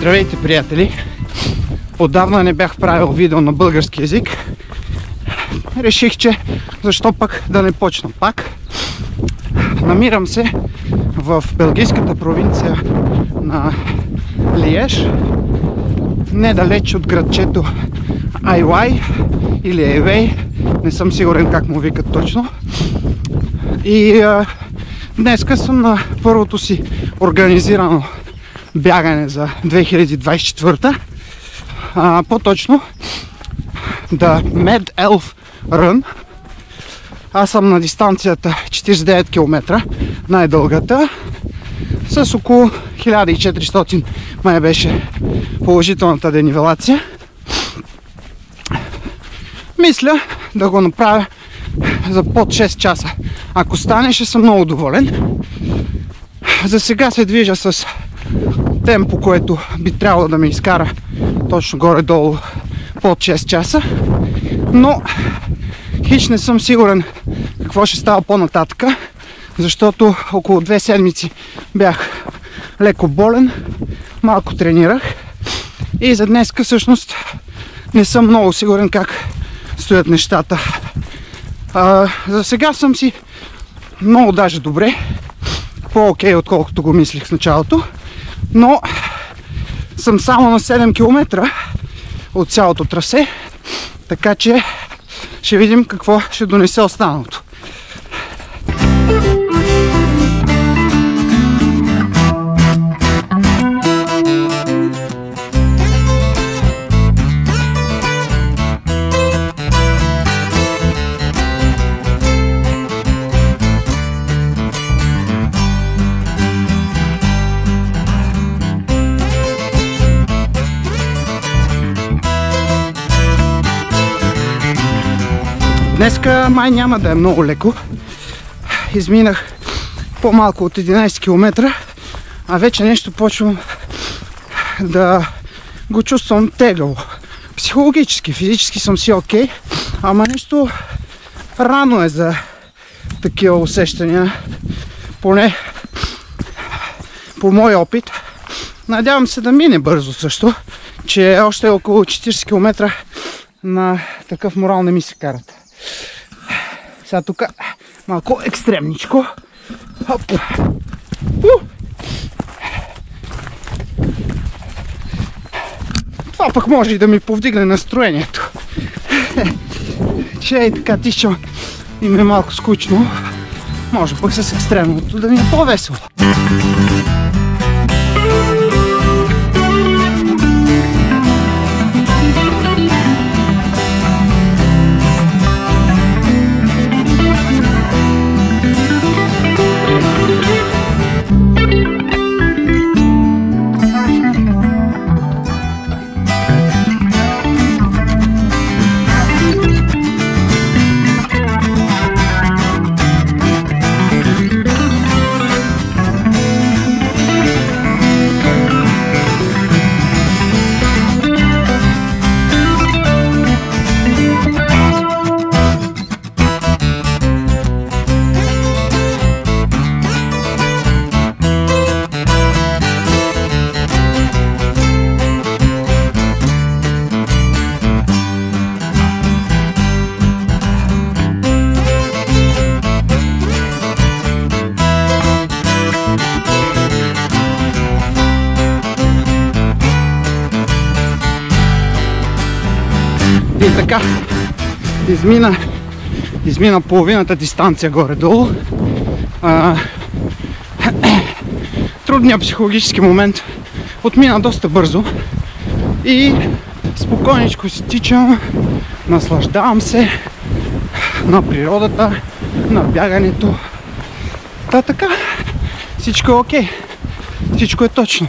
Здравейте, приятели! Отдавна не бях правил видео на български език. Реших, че защо пък да не почна пак. Намирам се в белгийската провинция на Лиеж, недалеч от градчето Айвай или Айвей, не съм сигурен как му викат точно. И днеска съм на първото си организирано бягане за 2024. По-точно The Mad Elf Run. Аз съм на дистанцията 49 км, най-дългата, с около 1400 май беше положителната денивелация. Мисля да го направя за под 6 часа. Ако стане, ще съм много доволен. За сега се движа с темпо, което би трябвало да ме изкара точно горе-долу под 6 часа. Но хич не съм сигурен какво ще става по-нататък, защото около 2 седмици бях леко болен, малко тренирах и за днеска всъщност не съм много сигурен как стоят нещата. За сега съм си много даже добре, по-окей отколкото го мислих в началото, но съм само на 7 км от цялото трасе, така че ще видим какво ще донесе останалото. Днеска май няма да е много леко. Изминах по-малко от 11 км, а вече нещо почвам да го чувствам тегаво. Психологически, физически съм си окей, ама нещо рано е за такива усещания, поне по мой опит. Надявам се да мине бързо също, че още около 40 км на такъв морал не ми се карат. Сега тук малко екстремничко. Хоп. Това пък може и да ми повдигне настроението. Че е така тишо и ми е малко скучно. Може пък с екстремното да ми е по-весело. И така, измина половината дистанция горе-долу. Трудният психологически момент отмина доста бързо и спокойничко си тичам, наслаждавам се на природата, на бягането. Така, всичко е окей, всичко е точно.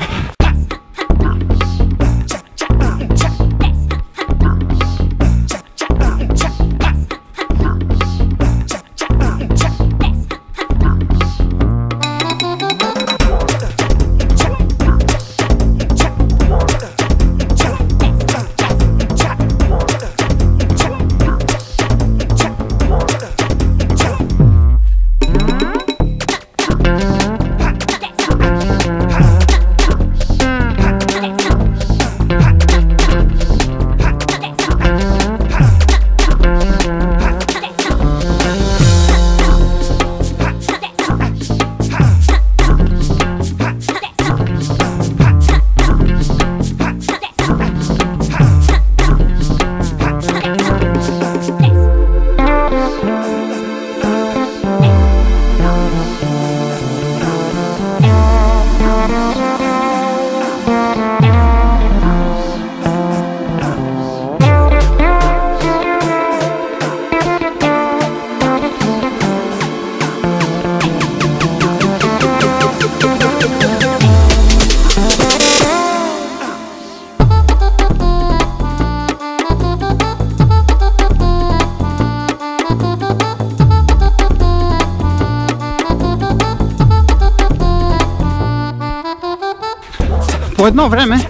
едно време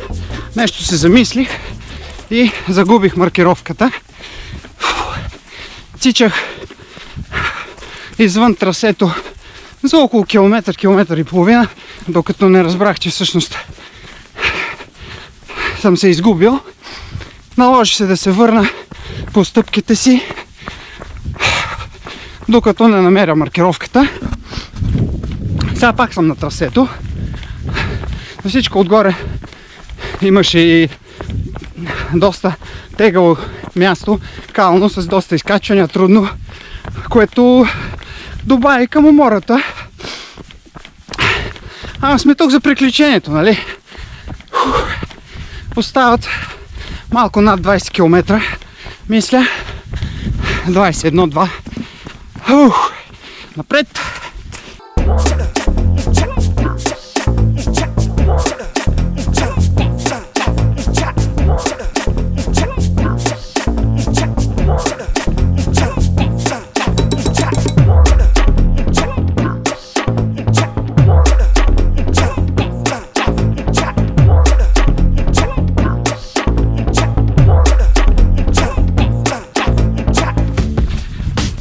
нещо се замислих и загубих маркировката. Тичах извън трасето за около километър, километър и половина, докато не разбрах, че всъщност съм се изгубил. Наложи се да се върна по стъпките си, докато не намеря маркировката. Сега пак съм на трасето. На всичко отгоре имаше и доста тегаво място, кално, с доста изкачвания, трудно, което добави към умората. А сме тук за приключението, нали? Остават малко над 20 км, мисля. 21-2. Напред!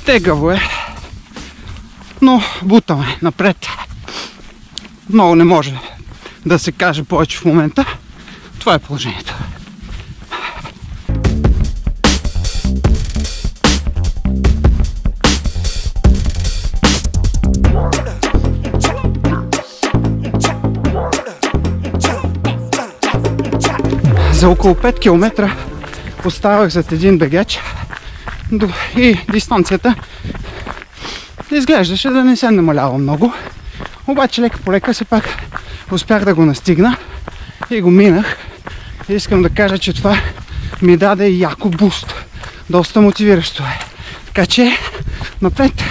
Тегаво е, но бутаме напред. Много не може да се каже повече в момента. Това е положението. За около 5 км оставах зад един бегач и дистанцията изглеждаше да не се намалява много. Обаче лека по лека все пак успях да го настигна и го минах. И искам да кажа, че това ми даде яко буст. Доста мотивиращо е. Така че напред!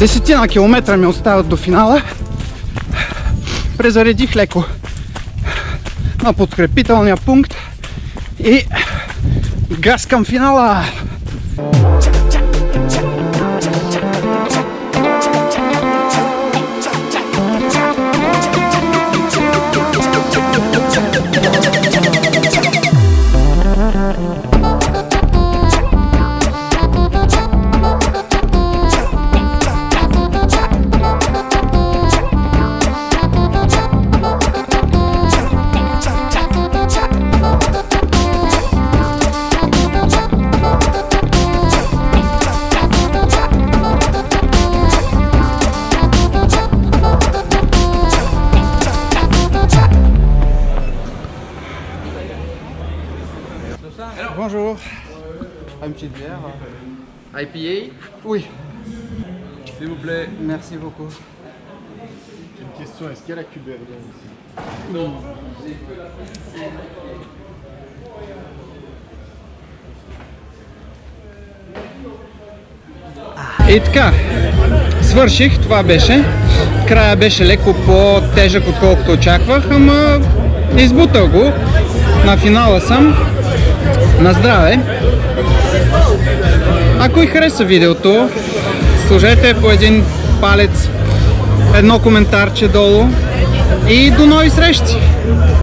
Десетина километра ми остават до финала. Презаредих леко на подкрепителния пункт и газ към финала! Bonjour. Une petite bière. IPA? Oui. S'il vous plaît. Merci beaucoup. J'ai une question, est-ce qu'il y a la cubelle ici? Non. И така, свърших, това беше. Края беше леко по-тежък, отколкото очаквах, ама избутал го. На финала съм. На здраве! Ако ви хареса видеото, сложете по един палец, едно коментарче долу и до нови срещи!